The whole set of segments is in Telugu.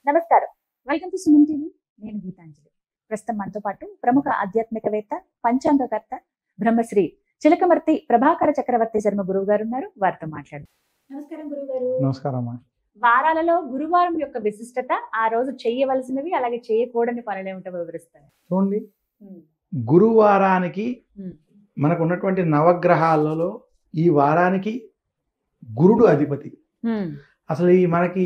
నమస్కారం, వెల్కమ్ టు సుమన్ టీవీ. నేను గీతాంజలి. ప్రస్తుతం మనతో పాటు ప్రముఖ ఆధ్యాత్మికవేత్త, పంచాంగకర్త బ్రహ్మశ్రీ చిలకమర్తి ప్రభాకర చక్రవర్తి శర్మ గురువు గారు ఉన్నారు. వారితో మాట్లాడు. నమస్కారం గురువు గారు. నమస్కారం. వారాలలో గురువారం యొక్క విశిష్టత, ఆ రోజు చేయవలసినవి, అలాగే చేయకూడని పనులు ఏమిటో వివరిస్తారు. చూడండి, గురువారానికి మనకు ఉన్నటువంటి నవగ్రహాలలో ఈ వారానికి గురుడు అధిపతి. అసలు ఈ మనకి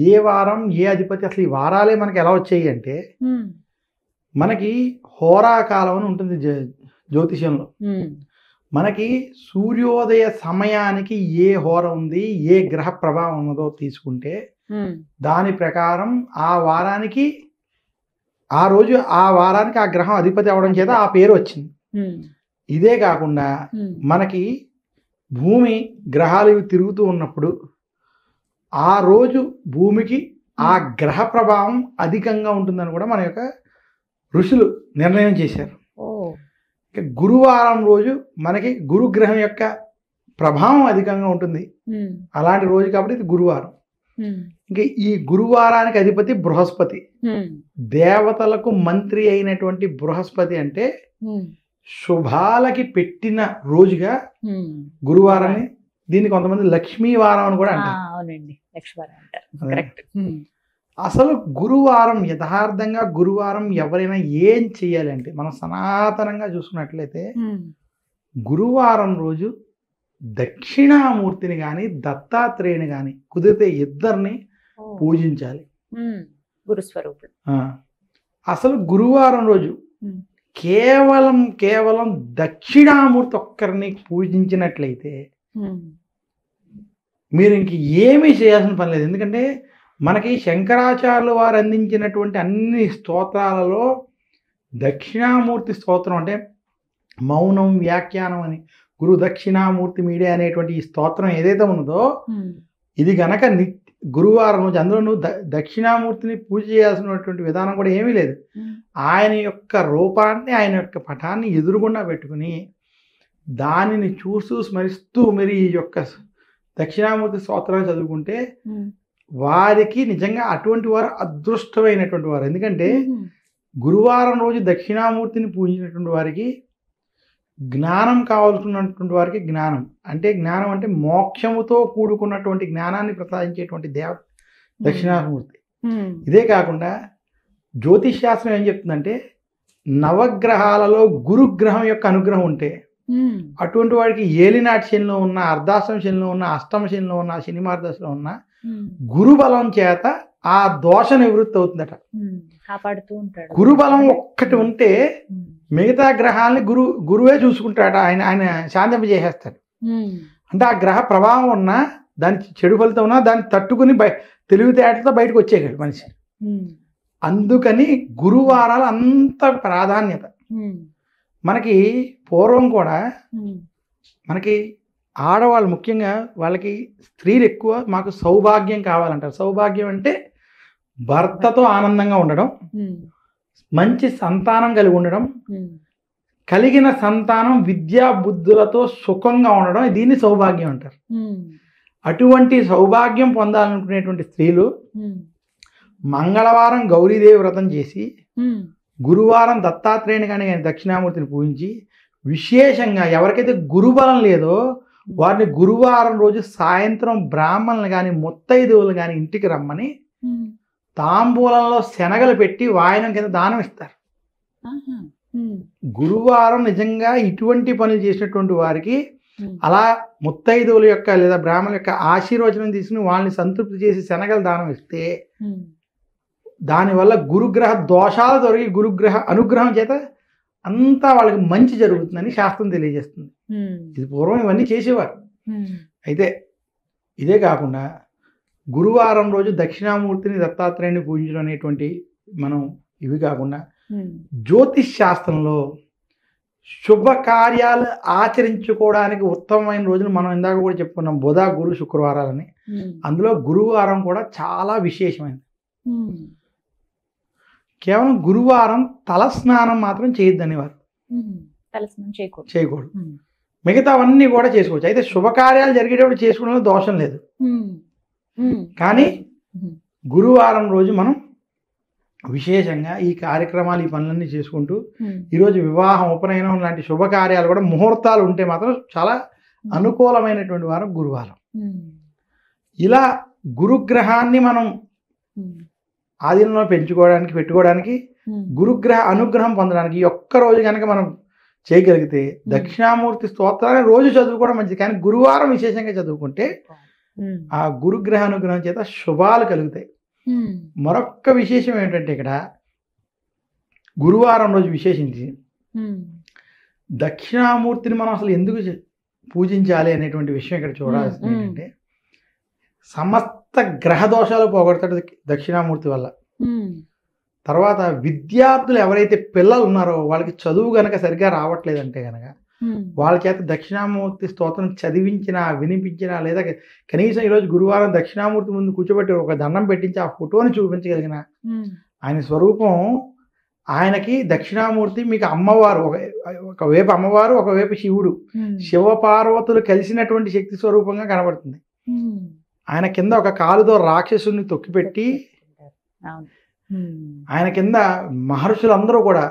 ఏ వారం ఏ అధిపతి, అసలు ఈ వారాలే మనకి ఎలా వచ్చాయి అంటే, మనకి హోరాకాలం అని ఉంటుంది జ్యోతిషంలో. మనకి సూర్యోదయ సమయానికి ఏ హోర ఉంది, ఏ గ్రహ ప్రభావం ఉన్నదో తీసుకుంటే దాని ప్రకారం ఆ వారానికి ఆ రోజు ఆ వారానికి ఆ గ్రహం అధిపతి అవడం చేత ఆ పేరు వచ్చింది. ఇదే కాకుండా మనకి భూమి గ్రహాలు ఇవి తిరుగుతూ ఉన్నప్పుడు ఆ రోజు భూమికి ఆ గ్రహ ప్రభావం అధికంగా ఉంటుందని కూడా మన యొక్క ఋషులు నిర్ణయం చేశారు. గురువారం రోజు మనకి గురుగ్రహం యొక్క ప్రభావం అధికంగా ఉంటుంది. అలాంటి రోజు కాబట్టి ఇది గురువారం. ఇంకా ఈ గురువారానికి అధిపతి బృహస్పతి. దేవతలకు మంత్రి అయినటువంటి బృహస్పతి అంటే శుభాలకి పెట్టిన రోజుగా గురువారాన్ని, దీన్ని కొంతమంది లక్ష్మీ వారం అని కూడా అంటారు. అసలు గురువారం యథార్థంగా గురువారం ఎవరైనా ఏం చెయ్యాలి అంటే, మనం సనాతనంగా చూసుకున్నట్లయితే గురువారం రోజు దక్షిణామూర్తిని కానీ దత్తాత్రేయుని కానీ కుదిరితే ఇద్దరిని పూజించాలి. గురుస్వరూపుడు. అసలు గురువారం రోజు కేవలం దక్షిణామూర్తి ఒక్కరిని పూజించినట్లయితే మీరు ఇంక ఏమీ చేయాల్సిన పని లేదు. ఎందుకంటే మనకి శంకరాచార్యులు వారు అందించినటువంటి అన్ని స్తోత్రాలలో దక్షిణామూర్తి స్తోత్రం అంటే మౌనం వ్యాఖ్యానం అని గురు దక్షిణామూర్తి మీడియా అనేటువంటి ఈ స్తోత్రం ఏదైతే ఉన్నదో, ఇది గనక గురువారం రోజు అందులో నువ్వు దక్షిణామూర్తిని పూజ చేయాల్సినటువంటి విధానం కూడా ఏమీ లేదు. ఆయన యొక్క రూపాన్ని, ఆయన యొక్క పటాన్ని ఎదురుగుండా పెట్టుకుని దానిని చూస్తూ స్మరిస్తూ మీరు ఈ యొక్క దక్షిణామూర్తి స్తోత్రాన్ని చదువుకుంటే వారికి నిజంగా అటువంటి వారు అదృష్టమైనటువంటి వారు. ఎందుకంటే గురువారం రోజు దక్షిణామూర్తిని పూజించినటువంటి వారికి జ్ఞానం కావాల్సినటువంటి వారికి జ్ఞానం అంటే మోక్షముతో కూడుకున్నటువంటి జ్ఞానాన్ని ప్రసాదించేటువంటి దేవత దక్షిణామూర్తి. ఇదే కాకుండా జ్యోతిష్ శాస్త్రం ఏం చెప్తుందంటే, నవగ్రహాలలో గురుగ్రహం యొక్క అనుగ్రహం ఉంటే అటువంటి వాడికి ఏలినాటి శనిలో ఉన్న, అర్ధాష్టమ శనిలో ఉన్న, అష్టమ శనిలో ఉన్న, శని మార్గదశలో ఉన్న గురుబలం చేత ఆ దోష నివృత్తి అవుతుందట. కాపాడుతూ ఉంటాడు. గురుబలం ఒక్కటి ఉంటే మిగతా గ్రహాలని గురువే చూసుకుంటాడు. ఆయన శాంతింపజేసేస్తాడు. అంటే ఆ గ్రహ ప్రభావం ఉన్నా, దాని చెడు ఫలితం ఉన్నా దాన్ని తట్టుకుని తెలివితేటలతో బయటకు వచ్చేయగలడు మనిషి. అందుకని గురువారాలు అంత ప్రాధాన్యత. మనకి పూర్వం కూడా మనకి ఆడవాళ్ళు ముఖ్యంగా వాళ్ళకి స్త్రీలు ఎక్కువ మాకు సౌభాగ్యం కావాలంటారు. సౌభాగ్యం అంటే భర్తతో ఆనందంగా ఉండడం, మంచి సంతానం కలిగి ఉండడం, కలిగిన సంతానం విద్యా బుద్ధులతో సుఖంగా ఉండడం, దీన్ని సౌభాగ్యం అంటారు. అటువంటి సౌభాగ్యం పొందాలనుకునేటువంటి స్త్రీలు మంగళవారం గౌరీదేవి వ్రతం చేసి, గురువారం దత్తాత్రేయుని కానీ దక్షిణామూర్తిని పూజించి, విశేషంగా ఎవరికైతే గురుబలం లేదో వారిని గురువారం రోజు సాయంత్రం బ్రాహ్మణులు కానీ ముత్తైదువులు కానీ ఇంటికి రమ్మని తాంబూలంలో శనగలు పెట్టి వాయనం కింద దానం ఇస్తారు. గురువారం నిజంగా ఇటువంటి పనులు చేసినటువంటి వారికి అలా ముత్తైదువుల యొక్క లేదా బ్రాహ్మణుల యొక్క ఆశీర్వచనం తీసుకుని వాళ్ళని సంతృప్తి చేసి శనగలు దానం ఇస్తే దానివల్ల గురుగ్రహ దోషాలు తొలగి గురుగ్రహ అనుగ్రహం చేత అంతా వాళ్ళకి మంచి జరుగుతుందని శాస్త్రం తెలియజేస్తుంది. ఇది పూర్వం ఇవన్నీ చేసేవారు. అయితే ఇదే కాకుండా గురువారం రోజు దక్షిణామూర్తిని దత్తాత్రేయుని పూజించడం అనేటువంటి మనం ఇవి కాకుండా జ్యోతిష్ శాస్త్రంలో శుభకార్యాలు ఆచరించుకోవడానికి ఉత్తమమైన రోజులు మనం ఇందాక కూడా చెప్పుకున్నాం, బుధ గురు శుక్రవారాలని. అందులో గురువారం కూడా చాలా విశేషమైనది. కేవలం గురువారం తలస్నానం మాత్రం చేయొద్దని వారు, తలస్నానం చేయకూడదు. మిగతావన్నీ కూడా చేసుకోవచ్చు. అయితే శుభకార్యాలు జరిగేటప్పుడు చేసుకోవడంలో దోషం లేదు. కానీ గురువారం రోజు మనం విశేషంగా ఈ కార్యక్రమాలు ఈ పనులన్నీ చేసుకుంటూ ఈరోజు వివాహం ఉపనయనం లాంటి శుభకార్యాలు కూడా ముహూర్తాలు ఉంటే మాత్రం చాలా అనుకూలమైనటువంటి వారం గురువారం. ఇలా గురుగ్రహాన్ని మనం ఆధీనంలో పెట్టుకోవడానికి గురుగ్రహ అనుగ్రహం పొందడానికి ఒక్క రోజు కనుక మనం చేయగలిగితే దక్షిణామూర్తి స్తోత్రాన్ని రోజు చదువుకోవడం మంచిది. కానీ గురువారం విశేషంగా చదువుకుంటే ఆ గురుగ్రహ అనుగ్రహం చేత శుభాలు కలుగుతాయి. మరొక్క విశేషం ఏంటంటే ఇక్కడ గురువారం రోజు విశేషించి దక్షిణామూర్తిని మనం అసలు ఎందుకు పూజించాలి అనేటువంటి విషయం ఇక్కడ చూడాల్సింది ఏంటంటే సమస్త గ్రహ దోషాలు పోగొడతాడు దక్షిణామూర్తి వల్ల. తర్వాత విద్యార్థులు ఎవరైతే పిల్లలు ఉన్నారో వాళ్ళకి చదువు గనక సరిగ్గా రావట్లేదంటే గనక వాళ్ళ చేత దక్షిణామూర్తి స్తోత్రం చదివించినా వినిపించినా లేదా కనీసం ఈరోజు గురువారం దక్షిణామూర్తి ముందు కూర్చోబెట్టి ఒక దండం పెట్టించి ఆ ఫోటోని చూపించగలిగిన ఆయన స్వరూపం, ఆయనకి దక్షిణామూర్తి మీకు అమ్మవారు, ఒకవైపు అమ్మవారు ఒకవైపు శివుడు, శివపార్వతులు కలిసినటువంటి శక్తి స్వరూపంగా కనబడుతుంది. ఆయన కింద ఒక కాలుతో రాక్షసుని తొక్కిపెట్టి ఆయన కింద మహర్షులందరూ కూడా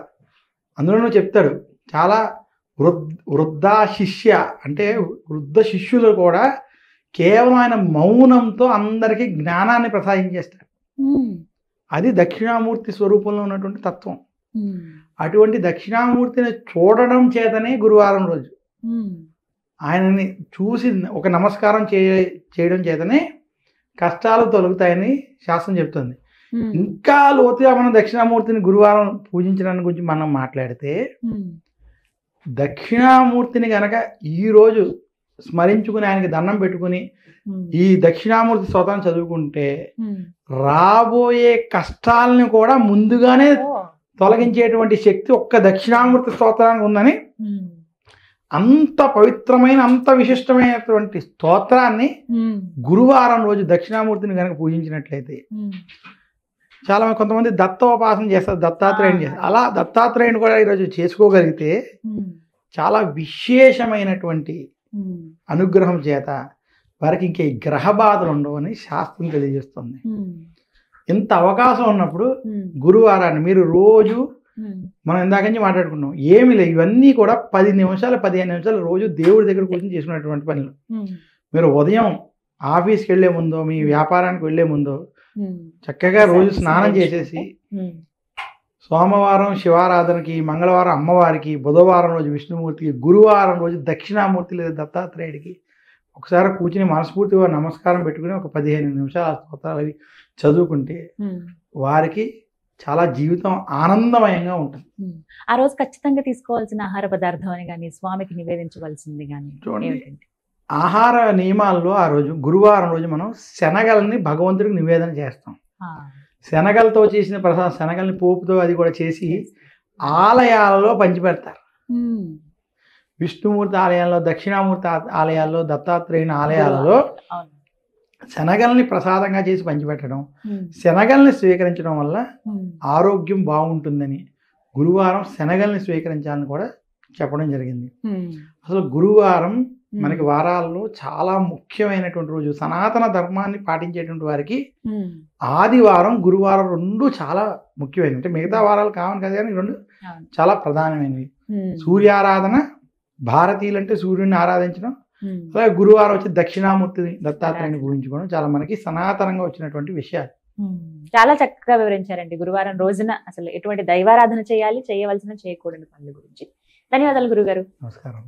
అందులోనూ చెప్తాడు చాలా వృద్ధ శిష్య అంటే వృద్ధ శిష్యులు కూడా కేవలం ఆయన మౌనంతో అందరికీ జ్ఞానాన్ని ప్రసాదించేస్తాడు. అది దక్షిణామూర్తి స్వరూపంలో ఉన్నటువంటి తత్వం. అటువంటి దక్షిణామూర్తిని చూడడం చేతనే గురువారం రోజు ఆయనని చూసి ఒక నమస్కారం చేయడం చేతనే కష్టాలు తొలగుతాయని శాస్త్రం చెప్తుంది. ఇంకా లోతుగా మనం దక్షిణామూర్తిని గురువారం పూజించడానికి గురించి మనం మాట్లాడితే దక్షిణామూర్తిని గనక ఈరోజు స్మరించుకుని ఆయనకి దండం పెట్టుకుని ఈ దక్షిణామూర్తి స్తోత్రం చదువుకుంటే రాబోయే కష్టాలని కూడా ముందుగానే తొలగించేటువంటి శక్తి ఒక్క దక్షిణామూర్తి స్తోత్రానికి ఉందని, అంత పవిత్రమైన అంత విశిష్టమైనటువంటి స్తోత్రాన్ని గురువారం రోజు దక్షిణామూర్తిని కనుక పూజించినట్లయితే చాలా కొంతమంది దత్తోపాసన చేస్తారు, దత్తాత్రేయుని చేస్తారు. అలా దత్తాత్రేయుని కూడా ఈరోజు చేసుకోగలిగితే చాలా విశేషమైనటువంటి అనుగ్రహం చేత వారికి ఇంకే గ్రహ బాధలు ఉండవు అని శాస్త్రం తెలియజేస్తుంది. ఇంత అవకాశం ఉన్నప్పుడు గురువారాన్ని మీరు రోజు మనం ఇందాక నుంచి మాట్లాడుకున్నాం ఏమి లేదు, ఇవన్నీ కూడా 10 నిమిషాలు 15 నిమిషాలు రోజు దేవుడి దగ్గర కూర్చొని చేసుకునేటువంటి పనులు. మీరు ఉదయం ఆఫీస్కి వెళ్లే ముందో మీ వ్యాపారానికి వెళ్లే ముందో చక్కగా రోజు స్నానం చేసేసి సోమవారం శివారాధనకి, మంగళవారం అమ్మవారికి, బుధవారం రోజు విష్ణుమూర్తికి, గురువారం రోజు దక్షిణామూర్తి లేదా దత్తాత్రేయుడికి ఒకసారి కూర్చుని మనస్ఫూర్తిగా నమస్కారం పెట్టుకుని ఒక 15 నిమిషాలు స్తోత్రాలు అవి చదువుకుంటే వారికి చాలా జీవితం ఆనందమయంగా ఉంటుంది. ఆ రోజు ఖచ్చితంగా తీసుకోవాల్సిన ఆహార పదార్థం అని కానీ స్వామికి నివేదించవలసింది కానీ చూడండి, ఆహార నియమాల్లో ఆ రోజు గురువారం రోజు మనం శనగల్ని భగవంతుడికి నివేదన చేస్తాం. శనగలతో చేసిన ప్రసాదం, శనగల్ని పోపుతో అది కూడా చేసి ఆలయాలలో పంచిపెడతారు. విష్ణుమూర్తి ఆలయాల్లో, దక్షిణామూర్తి ఆలయాల్లో, దత్తాత్రేయుని ఆలయాలలో శనగల్ని ప్రసాదంగా చేసి పంచిపెట్టడం, శనగల్ని స్వీకరించడం వల్ల ఆరోగ్యం బాగుంటుందని గురువారం శనగల్ని స్వీకరించాలని కూడా చెప్పడం జరిగింది. అసలు గురువారం మనకి వారాల్లో చాలా ముఖ్యమైనటువంటి రోజు. సనాతన ధర్మాన్ని పాటించేటువంటి వారికి ఆదివారం గురువారం రెండు చాలా ముఖ్యమైనవి. అంటే మిగతా వారాలు కావాలి కదా, కానీ రెండు చాలా ప్రధానమైనవి. సూర్యారాధన, భారతీయులు అంటే సూర్యుడిని ఆరాధించడం, అలాగే గురువారం వచ్చి దక్షిణామూర్తిని దత్తాత్రేయుని పూజించుకోవడం చాలా మనకి సనాతనంగా వచ్చినటువంటి విషయాలు. చాలా చక్కగా వివరించారండి. గురువారం రోజున అసలు ఎటువంటి దైవారాధన చేయాలి, చేయవలసిన చేయకూడని పనుల గురించి. ధన్యవాదాలు గురుగారు. నమస్కారం.